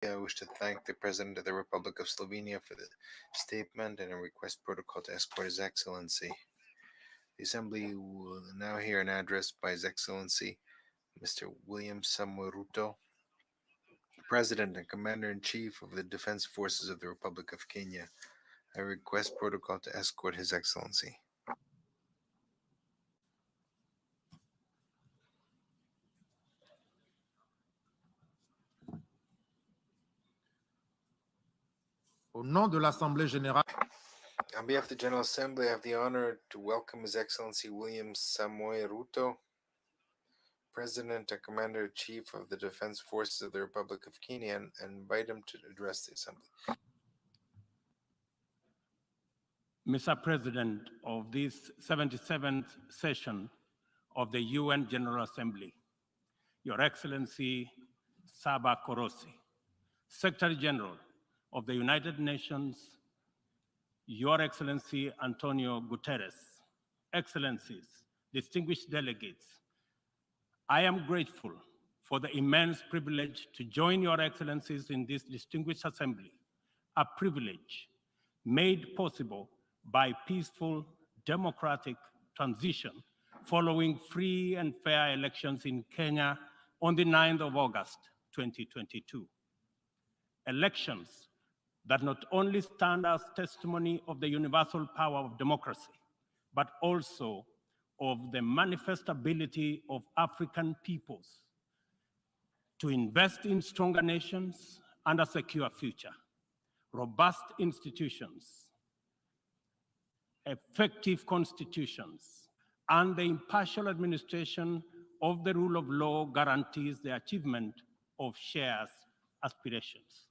I wish to thank the President of the Republic of Slovenia for the statement and request protocol to escort His Excellency. The Assembly will now hear an address by His Excellency Mr. William Samoei Ruto, President and Commander-in-Chief of the Defense Forces of the Republic of Kenya. I request protocol to escort His Excellency. Au nom de l'Assemblée générale, On behalf of the General Assembly, I have the honor to welcome His Excellency William Samoei Ruto, President and Commander-in-Chief of the Defense Forces of the Republic of Kenya, and invite him to address the Assembly. Mr. President of this 77th session of the UN General Assembly, Your Excellency Saba Korosi, Secretary General of the United Nations, Your Excellency Antonio Guterres, Excellencies, distinguished delegates, I am grateful for the immense privilege to join Your Excellencies in this distinguished assembly, a privilege made possible by peaceful, democratic transition following free and fair elections in Kenya on the 9th of August, 2022. Elections that not only stand as testimony of the universal power of democracy, but also of the manifest ability of African peoples to invest in stronger nations and a secure future, robust institutions, effective constitutions, and the impartial administration of the rule of law guarantees the achievement of shared aspirations.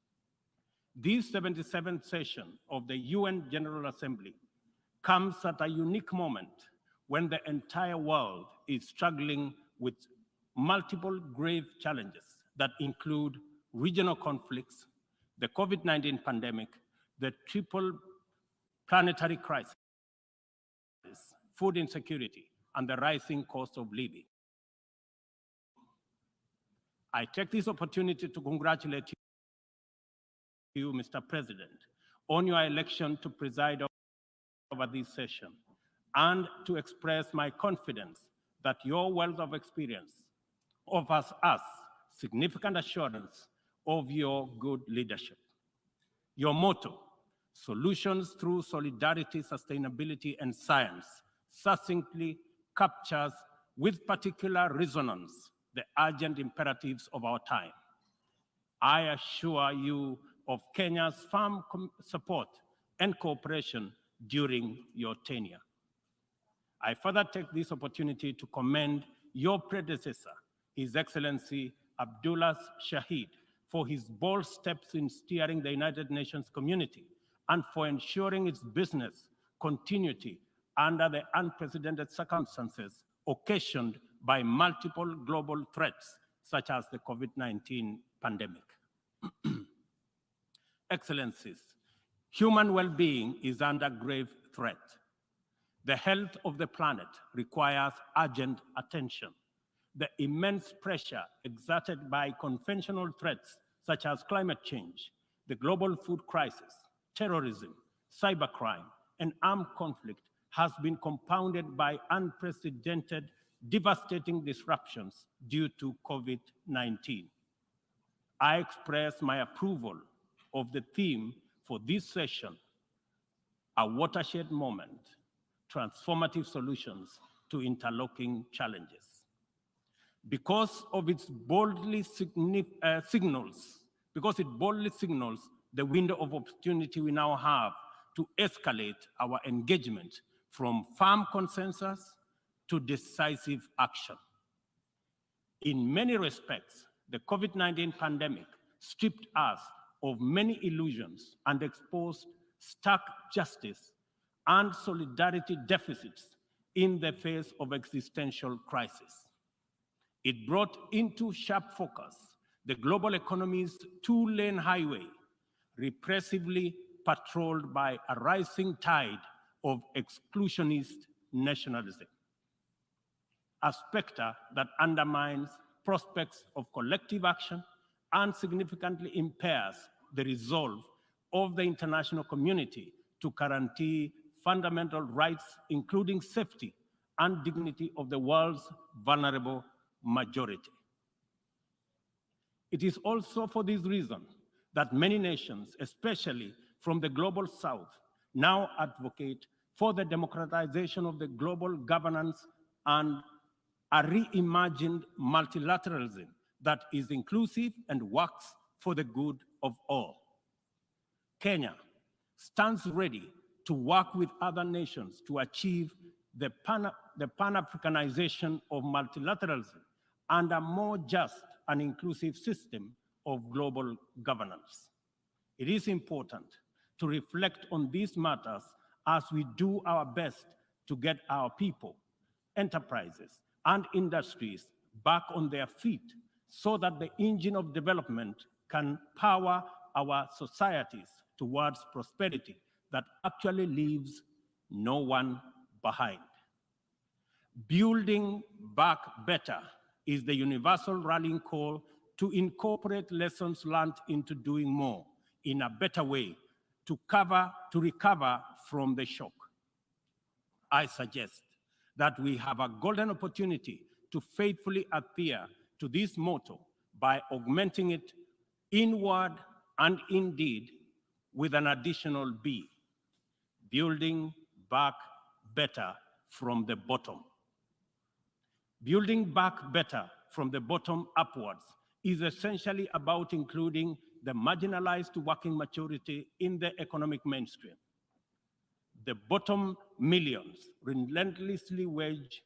This 77th session of the UN General Assembly comes at a unique moment when the entire world is struggling with multiple grave challenges that include regional conflicts, the COVID-19 pandemic, the triple planetary crisis, food insecurity, and the rising cost of living. I take this opportunity to congratulate you, Mr. President, on your election to preside over this session, and to express my confidence that your wealth of experience offers us significant assurance of your good leadership. Your motto, solutions through solidarity, sustainability, and science, succinctly captures with particular resonance the urgent imperatives of our time. I assure you of Kenya's firm support and cooperation during your tenure. I further take this opportunity to commend your predecessor, His Excellency Abdullah Shahid, for his bold steps in steering the United Nations community and for ensuring its business continuity under the unprecedented circumstances occasioned by multiple global threats, such as the COVID-19 pandemic. Excellencies, human well-being is under grave threat. The health of the planet requires urgent attention. The immense pressure exerted by conventional threats such as climate change, the global food crisis, terrorism, cybercrime, and armed conflict has been compounded by unprecedented, devastating disruptions due to COVID-19. I express my approval of the theme for this session, a watershed moment, transformative solutions to interlocking challenges. Because it boldly signals the window of opportunity we now have to escalate our engagement from firm consensus to decisive action. In many respects, the COVID-19 pandemic stripped us of many illusions and exposed stark justice and solidarity deficits in the face of existential crisis. It brought into sharp focus the global economy's two-lane highway, repressively patrolled by a rising tide of exclusionist nationalism, a specter that undermines prospects of collective action and significantly impairs the resolve of the international community to guarantee fundamental rights, including safety and dignity of the world's vulnerable majority. It is also for this reason that many nations, especially from the global south, now advocate for the democratization of the global governance and a reimagined multilateralism that is inclusive and works for the good of all. Kenya stands ready to work with other nations to achieve the Pan-Africanization of multilateralism and a more just and inclusive system of global governance. It is important to reflect on these matters as we do our best to get our people, enterprises, and industries back on their feet so that the engine of development can power our societies towards prosperity that actually leaves no one behind. Building back better is the universal rallying call to incorporate lessons learned into doing more in a better way to recover from the shock. I suggest that we have a golden opportunity to faithfully adhere to this motto by augmenting it in word and in deed with an additional B, building back better from the bottom. Building back better from the bottom upwards is essentially about including the marginalized to working majority in the economic mainstream. The bottom millions relentlessly wage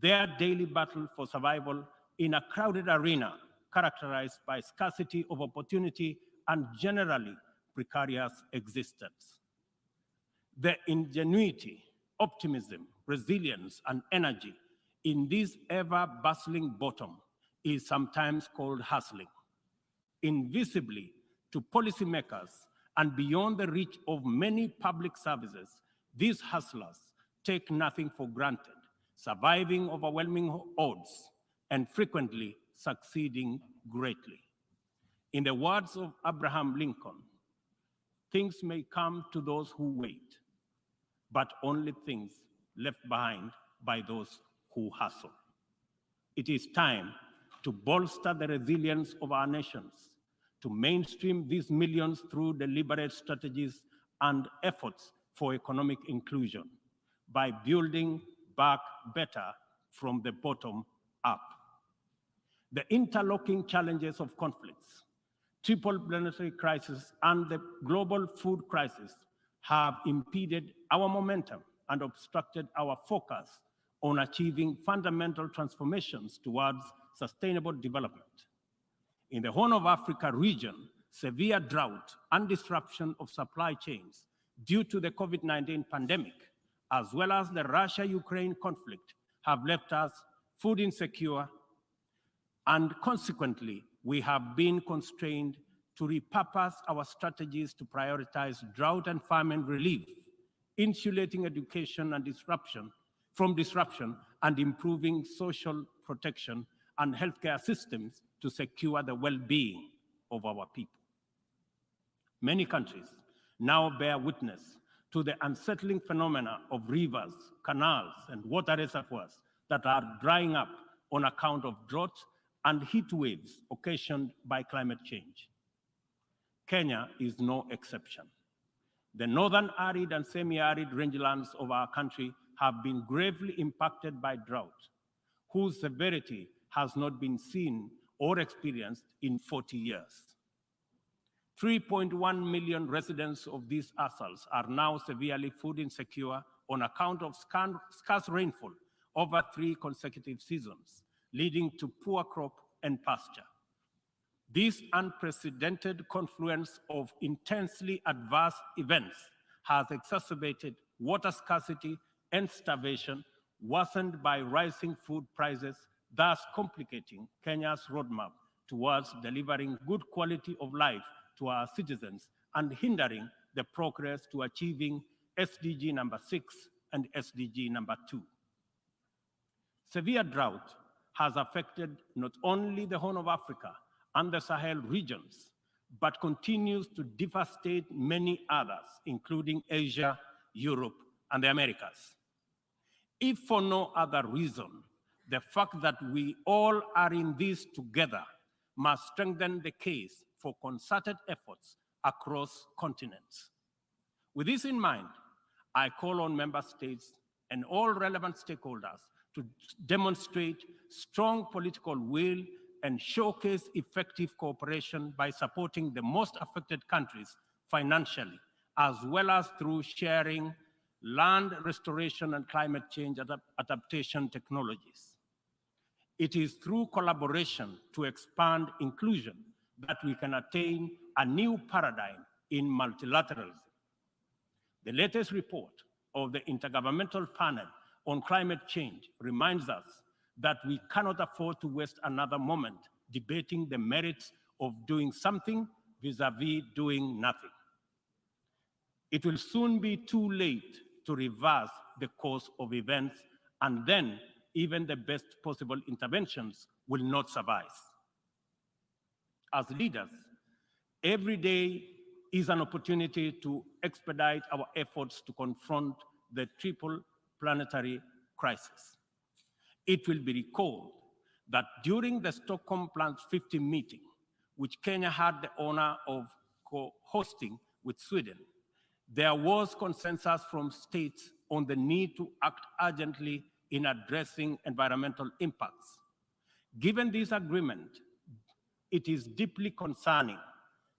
their daily battle for survival in a crowded arena characterized by scarcity of opportunity and generally precarious existence. The ingenuity, optimism, resilience, and energy in this ever-bustling bottom is sometimes called hustling. Invisibly to policymakers and beyond the reach of many public services, these hustlers take nothing for granted, surviving overwhelming odds and frequently succeeding greatly. In the words of Abraham Lincoln, things may come to those who wait, but only things left behind by those who hustle. It is time to bolster the resilience of our nations, to mainstream these millions through deliberate strategies and efforts for economic inclusion by building back better from the bottom up. The interlocking challenges of conflicts, triple planetary crisis, and the global food crisis have impeded our momentum and obstructed our focus on achieving fundamental transformations towards sustainable development. In the Horn of Africa region, severe drought and disruption of supply chains due to the COVID-19 pandemic, as well as the Russia-Ukraine conflict, have left us food insecure, and consequently, we have been constrained to repurpose our strategies to prioritize drought and famine relief, insulating education and disruption, and improving social protection and healthcare systems to secure the well-being of our people. Many countries now bear witness to the unsettling phenomena of rivers, canals, and water reservoirs that are drying up on account of drought and heat waves occasioned by climate change. Kenya is no exception. The northern arid and semi-arid rangelands of our country have been gravely impacted by drought, whose severity has not been seen or experienced in 40 years. 3.1 million residents of these ASALs are now severely food insecure on account of scarce rainfall over 3 consecutive seasons, leading to poor crop and pasture. This unprecedented confluence of intensely adverse events has exacerbated water scarcity and starvation, worsened by rising food prices, thus complicating Kenya's roadmap towards delivering good quality of life to our citizens and hindering the progress to achieving SDG number 6 and SDG number 2. Severe drought has affected not only the Horn of Africa and the Sahel regions, but continues to devastate many others, including Asia, Europe, and the Americas. If for no other reason, the fact that we all are in this together must strengthen the case for concerted efforts across continents. With this in mind, I call on member states and all relevant stakeholders to demonstrate strong political will and showcase effective cooperation by supporting the most affected countries financially, as well as through sharing land restoration and climate change adaptation technologies. It is through collaboration to expand inclusion that we can attain a new paradigm in multilateralism. The latest report of the Intergovernmental Panel on Climate Change reminds us that we cannot afford to waste another moment debating the merits of doing something vis-à-vis doing nothing. It will soon be too late to reverse the course of events, and then even the best possible interventions will not suffice. As leaders, every day is an opportunity to expedite our efforts to confront the triple planetary crisis. It will be recalled that during the Stockholm Plus 50 meeting, which Kenya had the honor of co-hosting with Sweden, there was consensus from states on the need to act urgently in addressing environmental impacts. Given this agreement, it is deeply concerning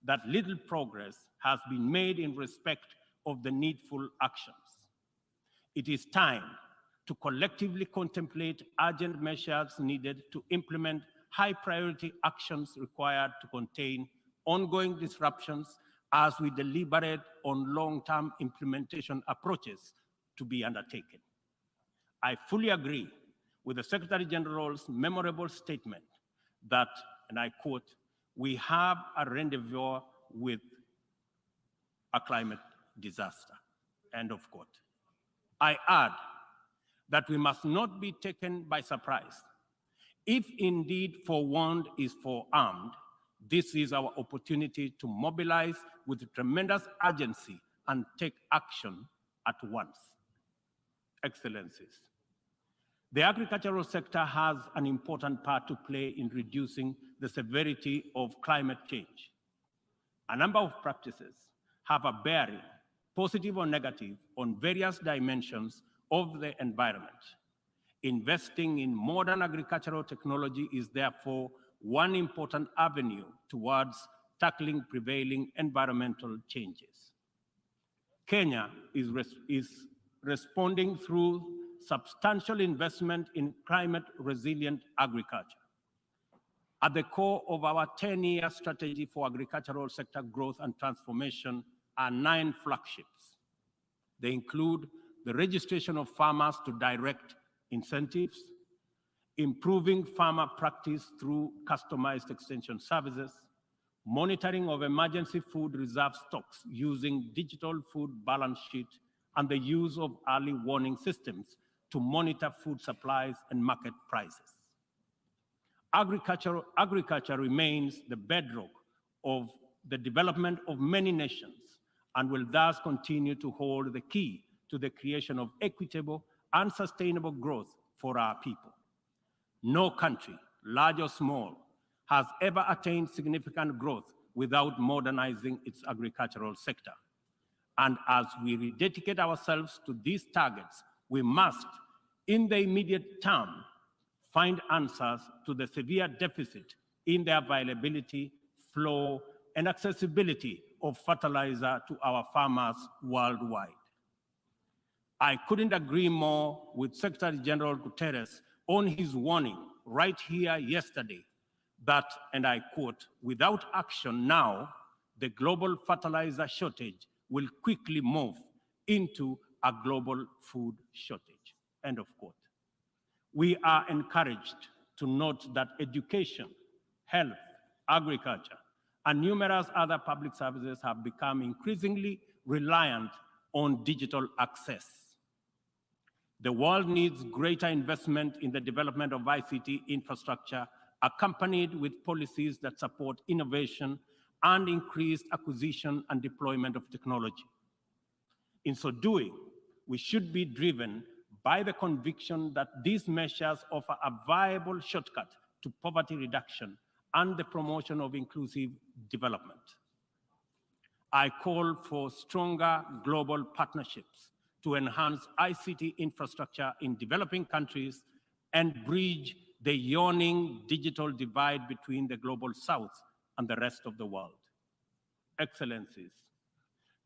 that little progress has been made in respect of the needful actions. It is time to collectively contemplate urgent measures needed to implement high-priority actions required to contain ongoing disruptions as we deliberate on long-term implementation approaches to be undertaken. I fully agree with the Secretary General's memorable statement that, and I quote, "We have a rendezvous with a climate disaster," end of quote. I add that we must not be taken by surprise. If indeed forewarned is forearmed, this is our opportunity to mobilize with tremendous urgency and take action at once. Excellencies, the agricultural sector has an important part to play in reducing the severity of climate change. A number of practices have a bearing, positive or negative, on various dimensions of the environment. Investing in modern agricultural technology is therefore one important avenue towards tackling prevailing environmental changes. Kenya is responding through substantial investment in climate-resilient agriculture. At the core of our 10-year strategy for agricultural sector growth and transformation are 9 flagships. They include the registration of farmers to direct incentives, improving farmer practice through customized extension services, monitoring of emergency food reserve stocks using digital food balance sheet, and the use of early warning systems to monitor food supplies and market prices. Agriculture remains the bedrock of the development of many nations and will thus continue to hold the key to the creation of equitable and sustainable growth for our people. No country, large or small, has ever attained significant growth without modernizing its agricultural sector. And as we rededicate ourselves to these targets, we must, in the immediate term, find answers to the severe deficit in the availability, flow, and accessibility of fertilizer to our farmers worldwide. I couldn't agree more with Secretary General Guterres on his warning right here yesterday that, and I quote, "Without action now, the global fertilizer shortage will quickly move into a global food shortage," end of quote. We are encouraged to note that education, health, agriculture, and numerous other public services have become increasingly reliant on digital access. The world needs greater investment in the development of ICT infrastructure accompanied with policies that support innovation and increased acquisition and deployment of technology. In so doing, we should be driven by the conviction that these measures offer a viable shortcut to poverty reduction and the promotion of inclusive development. I call for stronger global partnerships to enhance ICT infrastructure in developing countries and bridge the yawning digital divide between the global south and the rest of the world. Excellencies,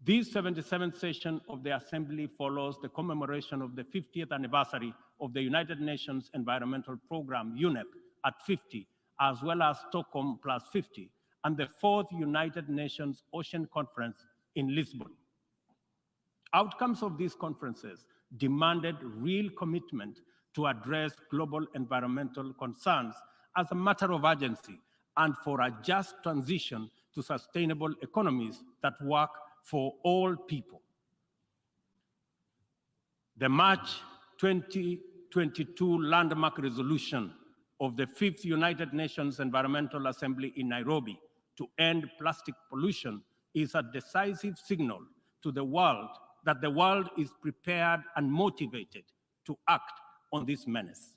this 77th session of the Assembly follows the commemoration of the 50th anniversary of the United Nations Environmental Programme, UNEP, at 50, as well as Stockholm plus 50, and the 4th United Nations Ocean Conference in Lisbon. Outcomes of these conferences demanded real commitment to address global environmental concerns as a matter of urgency and for a just transition to sustainable economies that work for all people. The March 2022 landmark resolution of the 5th United Nations Environmental Assembly in Nairobi to end plastic pollution is a decisive signal to the world that the world is prepared and motivated to act on this menace.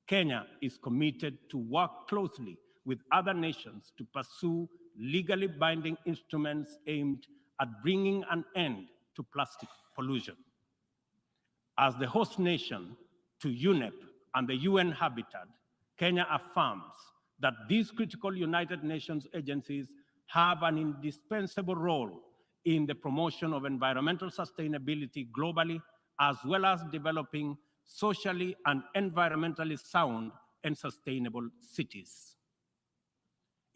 Kenya is committed to work closely with other nations to pursue legally binding instruments aimed at bringing an end to plastic pollution. As the host nation to UNEP and the UN Habitat, Kenya affirms that these critical United Nations agencies have an indispensable role in the promotion of environmental sustainability globally, as well as developing socially and environmentally sound and sustainable cities.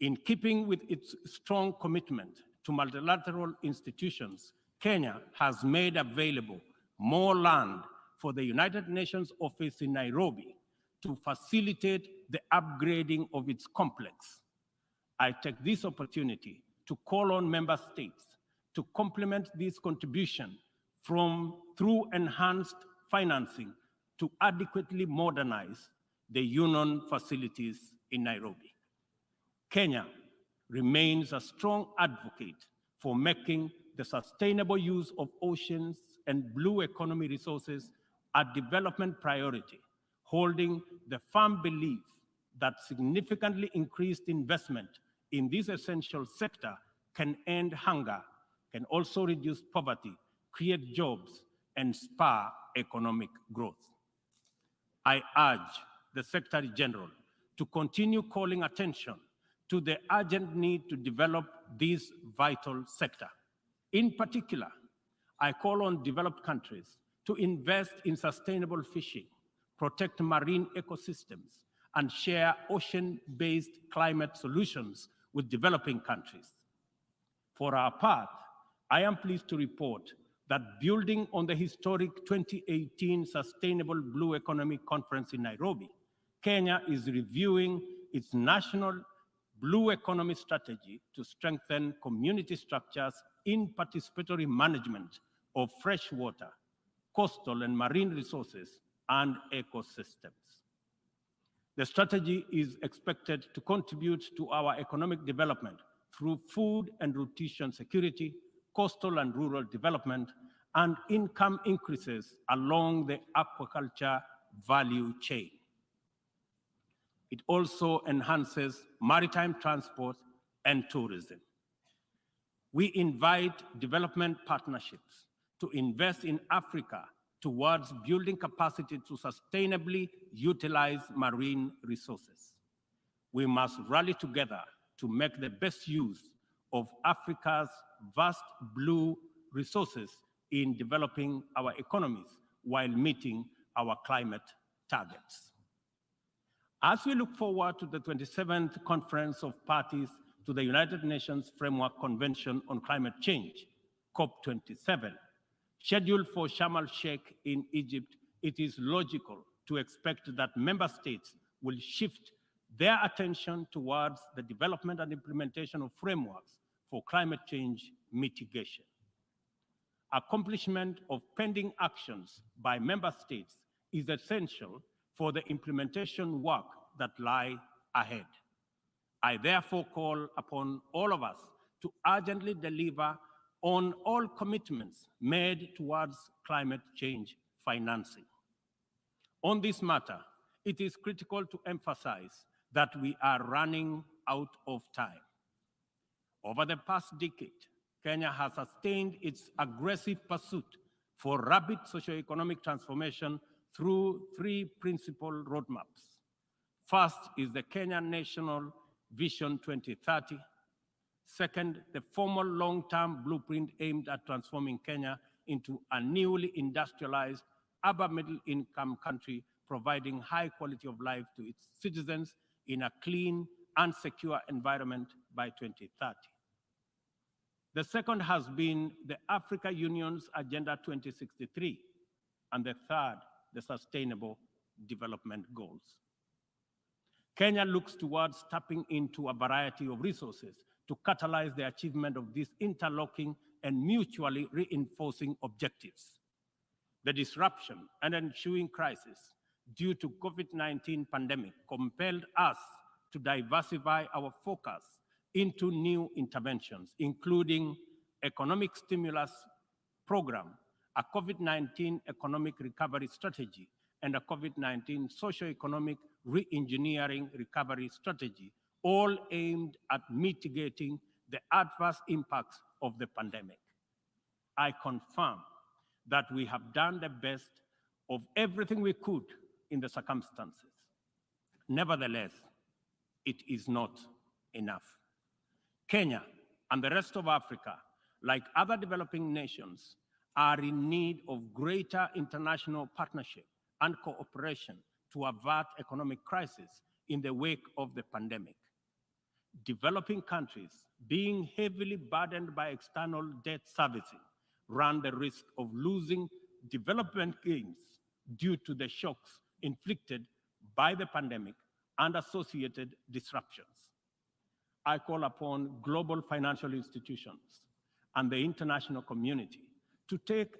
In keeping with its strong commitment to multilateral institutions, Kenya has made available more land for the United Nations office in Nairobi to facilitate the upgrading of its complex. I take this opportunity to call on member states to complement this contribution through enhanced financing to adequately modernize the UN facilities in Nairobi. Kenya remains a strong advocate for making the sustainable use of oceans and blue economy resources a development priority, holding the firm belief that significantly increased investment in this essential sector can end hunger, can also reduce poverty, create jobs, and spur economic growth. I urge the Secretary General to continue calling attention to the urgent need to develop this vital sector. In particular, I call on developed countries to invest in sustainable fishing, protect marine ecosystems, and share ocean-based climate solutions with developing countries. For our part, I am pleased to report that building on the historic 2018 Sustainable Blue Economy Conference in Nairobi, Kenya is reviewing its national blue economy strategy to strengthen community structures in participatory management of freshwater, coastal and marine resources and ecosystems. The strategy is expected to contribute to our economic development through food and nutrition security, coastal and rural development, and income increases along the aquaculture value chain. It also enhances maritime transport and tourism. We invite development partnerships to invest in Africa towards building capacity to sustainably utilize marine resources. We must rally together to make the best use of Africa's vast blue resources in developing our economies while meeting our climate targets. As we look forward to the 27th Conference of Parties to the United Nations Framework Convention on Climate Change, COP27, scheduled for Sharm el-Sheikh in Egypt, it is logical to expect that member states will shift their attention towards the development and implementation of frameworks for climate change mitigation. Accomplishment of pending actions by member states is essential for the implementation work that lie ahead. I therefore call upon all of us to urgently deliver on all commitments made towards climate change financing. On this matter, it is critical to emphasize that we are running out of time. Over the past decade, Kenya has sustained its aggressive pursuit for rapid socioeconomic transformation through three principal roadmaps. First is the Kenya National Vision 2030. Second, the formal long-term blueprint aimed at transforming Kenya into a newly industrialized, upper middle-income country, providing high quality of life to its citizens in a clean and secure environment by 2030. The second has been the Africa Union's Agenda 2063, and the third, the Sustainable Development Goals. Kenya looks towards tapping into a variety of resources to catalyze the achievement of these interlocking and mutually reinforcing objectives. The disruption and ensuing crisis due to COVID-19 pandemic compelled us to diversify our focus into new interventions, including economic stimulus program, a COVID-19 economic recovery strategy, and a COVID-19 socio-economic re-engineering recovery strategy, all aimed at mitigating the adverse impacts of the pandemic. I confirm that we have done the best of everything we could in the circumstances. Nevertheless, it is not enough. Kenya and the rest of Africa, like other developing nations, are in need of greater international partnership and cooperation to avert economic crisis in the wake of the pandemic. Developing countries, being heavily burdened by external debt servicing, run the risk of losing development gains due to the shocks inflicted by the pandemic and associated disruptions. I call upon global financial institutions and the international community to take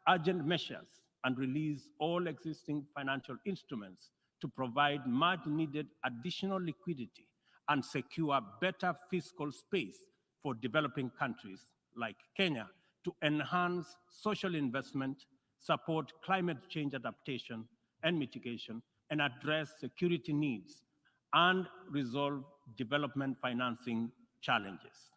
urgent measures and release all existing financial instruments to provide much-needed additional liquidity and secure better fiscal space for developing countries like Kenya to enhance social investment, support climate change adaptation and mitigation, and address security needs and resolve development financing challenges.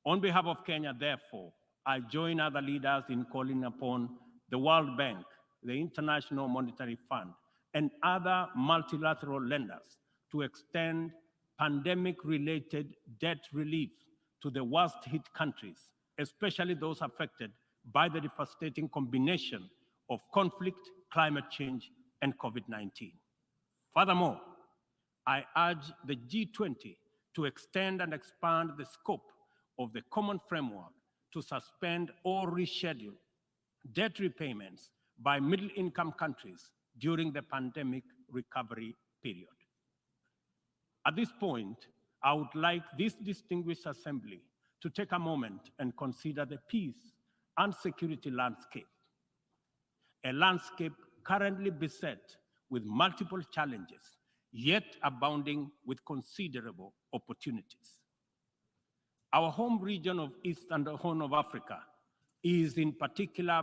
On behalf of Kenya, therefore, I join other leaders in calling upon the World Bank, the International Monetary Fund, and other multilateral lenders to extend pandemic-related debt relief to the worst-hit countries, especially those affected by the devastating combination of conflict, climate change, and COVID-19. Furthermore, I urge the G20 to extend and expand the scope of the common framework to suspend or reschedule debt repayments by middle-income countries during the pandemic recovery period. At this point, I would like this distinguished assembly to take a moment and consider the peace and security landscape, a landscape currently beset with multiple challenges, yet abounding with considerable opportunities. Our home region of East and Horn of Africa is in particular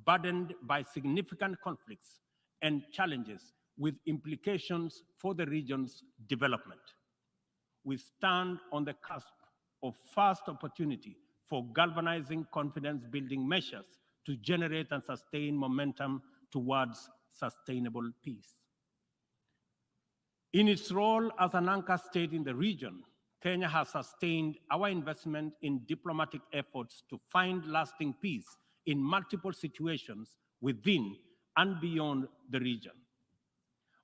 burdened by significant conflicts and challenges with implications for the region's development. We stand on the cusp of first opportunity for galvanizing confidence-building measures to generate and sustain momentum towards sustainable peace. In its role as an anchor state in the region, Kenya has sustained our investment in diplomatic efforts to find lasting peace in multiple situations within and beyond the region.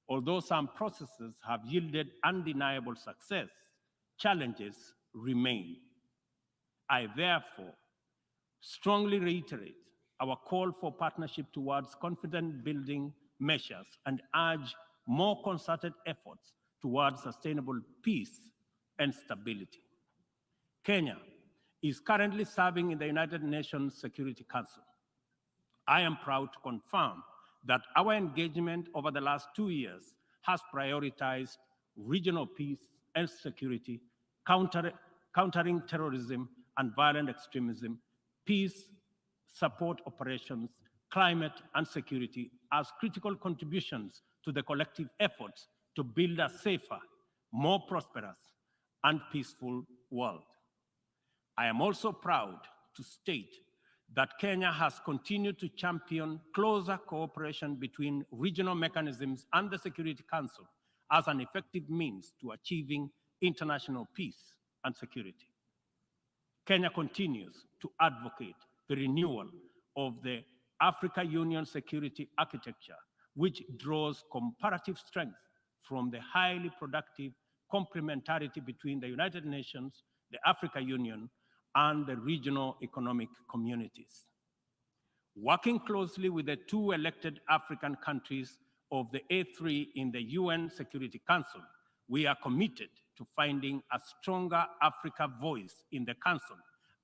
Although some processes have yielded undeniable success, challenges remain. I therefore strongly reiterate our call for partnership towards confidence-building measures and urge more concerted efforts towards sustainable peace and stability. Kenya is currently serving in the United Nations Security Council. I am proud to confirm that our engagement over the last 2 years has prioritized regional peace and security, countering terrorism and violent extremism, peace support operations, climate and security as critical contributions to the collective efforts to build a safer, more prosperous, and peaceful world. I am also proud to state that Kenya has continued to champion closer cooperation between regional mechanisms and the Security Council as an effective means to achieving international peace and security. Kenya continues to advocate the renewal of the Africa Union security architecture, which draws comparative strength from the highly productive complementarity between the United Nations, the Africa Union, and the regional economic communities. Working closely with the two elected African countries of the A3 in the UN Security Council, we are committed to finding a stronger Africa voice in the Council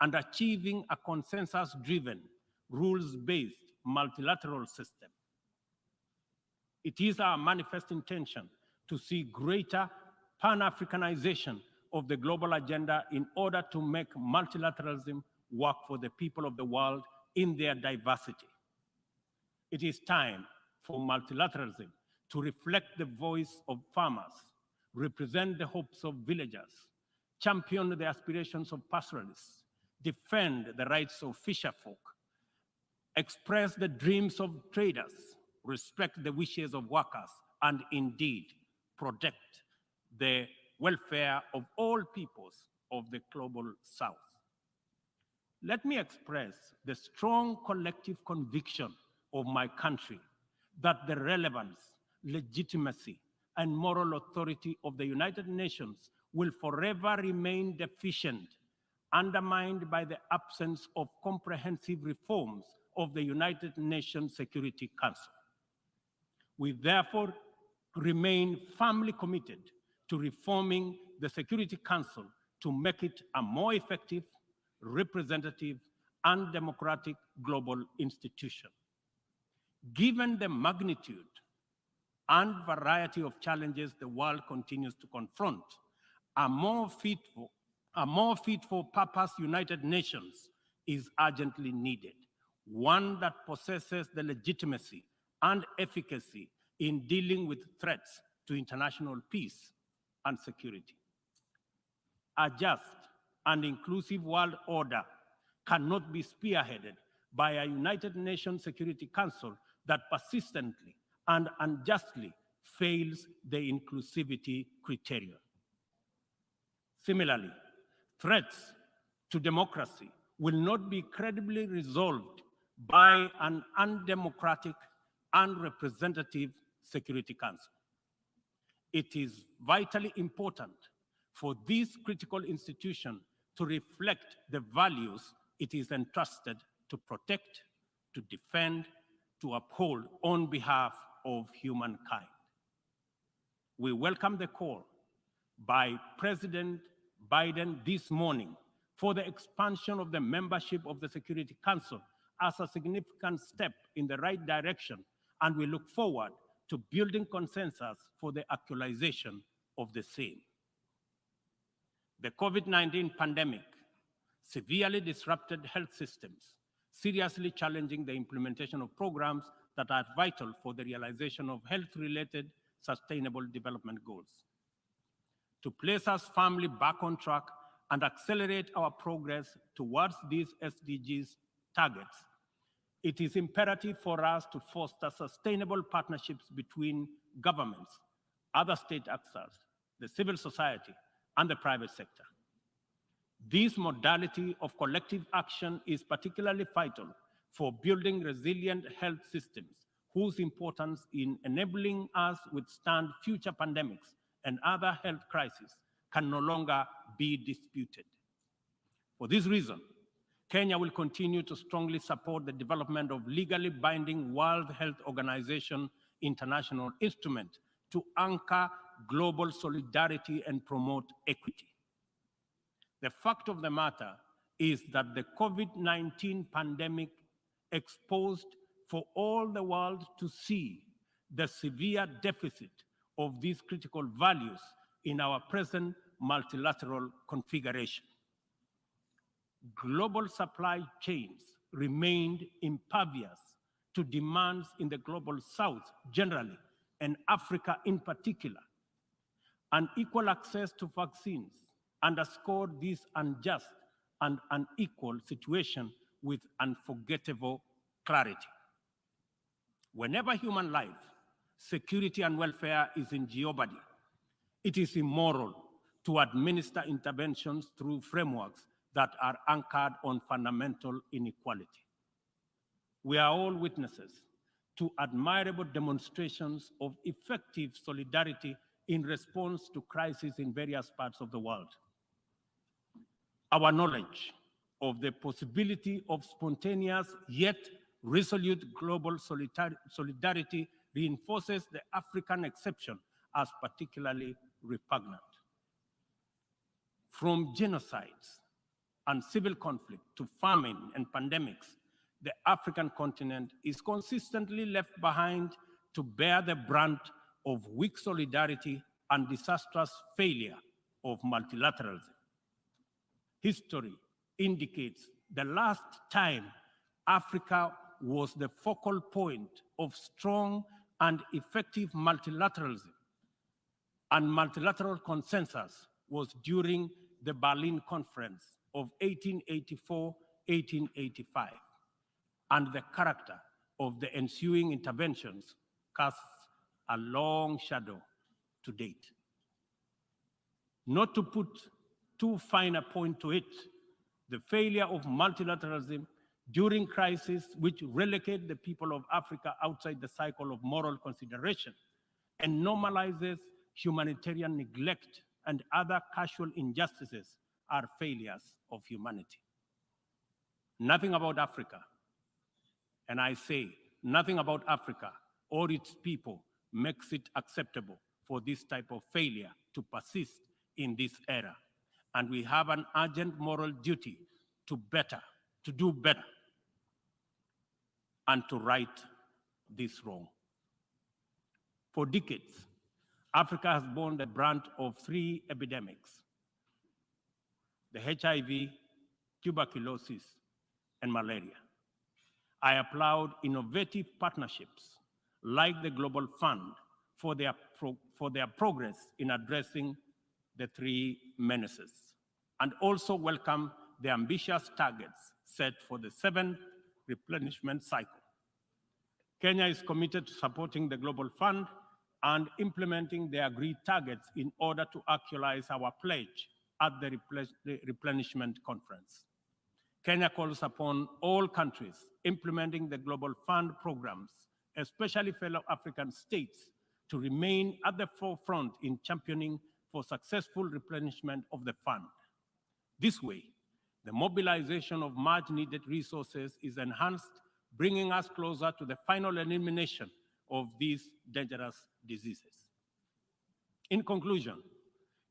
and achieving a consensus-driven, rules-based multilateral system. It is our manifest intention to see greater Pan-Africanization of the global agenda in order to make multilateralism work for the people of the world in their diversity. It is time for multilateralism to reflect the voice of farmers, represent the hopes of villagers, champion the aspirations of pastoralists, defend the rights of fisherfolk, express the dreams of traders, respect the wishes of workers, and indeed protect the welfare of all peoples of the global South. Let me express the strong collective conviction of my country that the relevance, legitimacy, and moral authority of the United Nations will forever remain deficient, undermined by the absence of comprehensive reforms of the United Nations Security Council. We therefore remain firmly committed to reforming the Security Council to make it a more effective, representative, and democratic global institution. Given the magnitude and variety of challenges the world continues to confront, a more fit for purpose United Nations is urgently needed, one that possesses the legitimacy and efficacy in dealing with threats to international peace and security. A just and inclusive world order cannot be spearheaded by a United Nations Security Council that persistently and unjustly fails the inclusivity criterion. Similarly, threats to democracy will not be credibly resolved by an undemocratic and representative Security Council. It is vitally important for this critical institution to reflect the values it is entrusted to protect, to defend, to uphold on behalf of humankind. We welcome the call by President Biden this morning for the expansion of the membership of the Security Council as a significant step in the right direction, and we look forward to building consensus for the actualization of the same. The COVID-19 pandemic severely disrupted health systems, seriously challenging the implementation of programs that are vital for the realization of health-related sustainable development goals. To place us firmly back on track and accelerate our progress towards these SDGs targets, it is imperative for us to foster sustainable partnerships between governments, other state actors, the civil society, and the private sector. This modality of collective action is particularly vital for building resilient health systems, whose importance in enabling us withstand future pandemics and other health crises can no longer be disputed. For this reason, Kenya will continue to strongly support the development of legally binding World Health Organization international instrument to anchor global solidarity and promote equity. The fact of the matter is that the COVID-19 pandemic exposed for all the world to see the severe deficit of these critical values in our present multilateral configuration. Global supply chains remained impervious to demands in the global south generally, and Africa in particular. Unequal access to vaccines underscored this unjust and unequal situation with unforgettable clarity. Whenever human life, security, and welfare is in jeopardy, it is immoral to administer interventions through frameworks that are anchored on fundamental inequality. We are all witnesses to admirable demonstrations of effective solidarity in response to crises in various parts of the world. Our knowledge of the possibility of spontaneous yet resolute global solidarity reinforces the African exception as particularly repugnant. From genocides and civil conflict to famine and pandemics, the African continent is consistently left behind to bear the brunt of weak solidarity and disastrous failure of multilateralism. History indicates the last time Africa was the focal point of strong and effective multilateralism and multilateral consensus was during the Berlin Conference of 1884-1885, and the character of the ensuing interventions casts a long shadow to date. Not to put too fine a point to it, the failure of multilateralism during crises which relegate the people of Africa outside the cycle of moral consideration and normalizes humanitarian neglect and other casual injustices are failures of humanity. Nothing about Africa, and I say nothing about Africa or its people makes it acceptable for this type of failure to persist in this era. And we have an urgent moral duty to do better, and to right this wrong. For decades, Africa has borne the brunt of three epidemics: the HIV, tuberculosis, and malaria. I applaud innovative partnerships like the Global Fund for their progress in addressing the three menaces, and also welcome the ambitious targets set for the 7th replenishment cycle. Kenya is committed to supporting the Global Fund and implementing the agreed targets in order to actualize our pledge at the replenishment conference. Kenya calls upon all countries implementing the Global Fund programs, especially fellow African states, to remain at the forefront in championing for successful replenishment of the fund. This way, the mobilization of much needed resources is enhanced, bringing us closer to the final elimination of these dangerous diseases. In conclusion,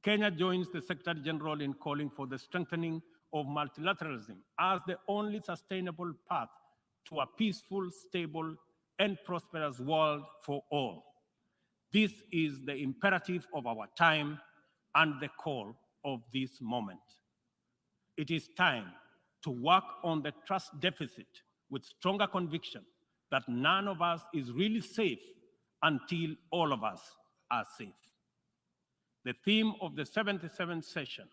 Kenya joins the Secretary General in calling for the strengthening of multilateralism as the only sustainable path to a peaceful, stable, and prosperous world for all. This is the imperative of our time and the call of this moment. It is time to work on the trust deficit with stronger conviction that none of us is really safe until all of us are safe. The theme of the 77th session,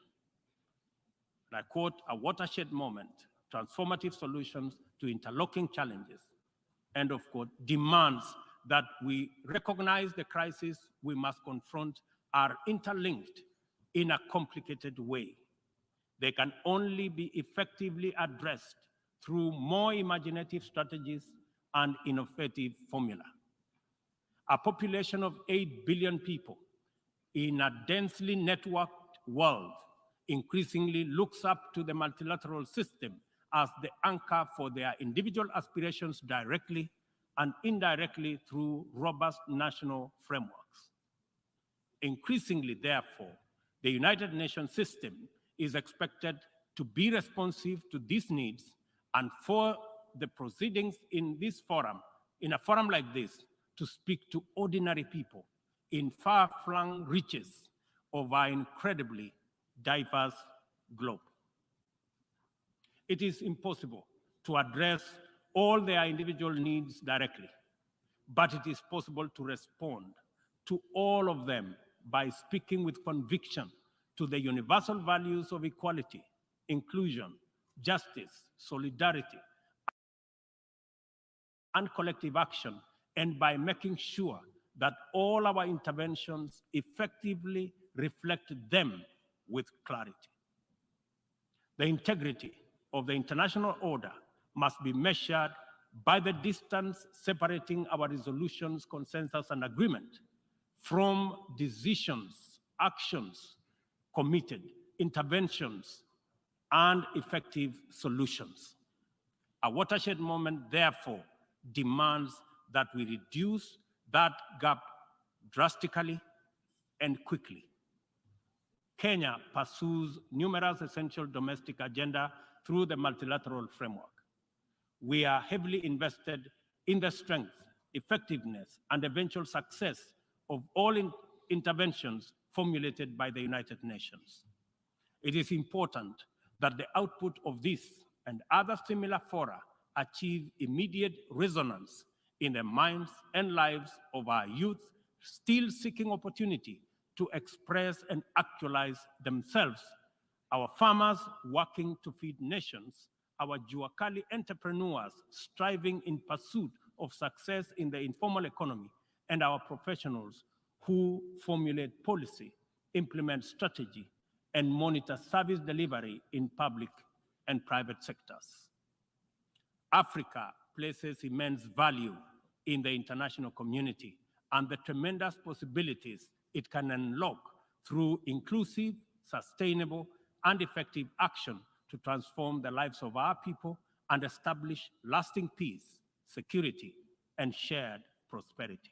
and I quote, "a watershed moment, transformative solutions to interlocking challenges," end of quote, demands that we recognize the crises we must confront are interlinked in a complicated way. They can only be effectively addressed through more imaginative strategies and innovative formula. A population of 8 billion people in a densely networked world increasingly looks up to the multilateral system as the anchor for their individual aspirations directly and indirectly through robust national frameworks. Increasingly, therefore, the United Nations system is expected to be responsive to these needs, and for the proceedings in this forum, in a forum like this, to speak to ordinary people in far-flung reaches of our incredibly diverse globe. It is impossible to address all their individual needs directly, but it is possible to respond to all of them by speaking with conviction to the universal values of equality, inclusion, justice, solidarity, and collective action, and by making sure that all our interventions effectively reflect them with clarity. The integrity of the international order must be measured by the distance separating our resolutions, consensus, and agreement from decisions, actions, committed interventions, and effective solutions. A watershed moment, therefore, demands that we reduce that gap drastically and quickly. Kenya pursues numerous essential domestic agenda through the multilateral framework. We are heavily invested in the strength, effectiveness, and eventual success of all interventions formulated by the United Nations. It is important that the output of this and other similar fora achieve immediate resonance in the minds and lives of our youth still seeking opportunity to express and actualize themselves, our farmers working to feed nations, our Juakali entrepreneurs striving in pursuit of success in the informal economy, and our professionals who formulate policy, implement strategy, and monitor service delivery in public and private sectors. Africa places immense value in the international community and the tremendous possibilities it can unlock through inclusive, sustainable, and effective action to transform the lives of our people and establish lasting peace, security, and shared prosperity.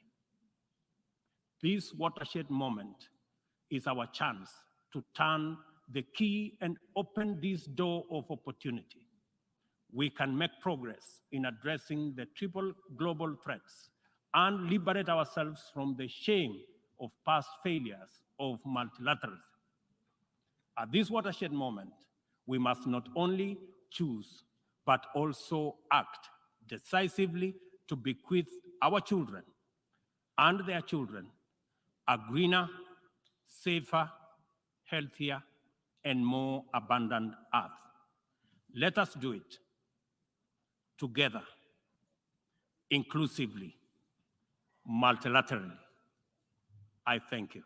This watershed moment is our chance to turn the key and open this door of opportunity. We can make progress in addressing the triple global threats and liberate ourselves from the shame of past failures of multilateralism. At this watershed moment, we must not only choose, but also act decisively to bequeath our children and their children a greener, safer, healthier, and more abundant earth. Let us do it together, inclusively, multilaterally. I thank you.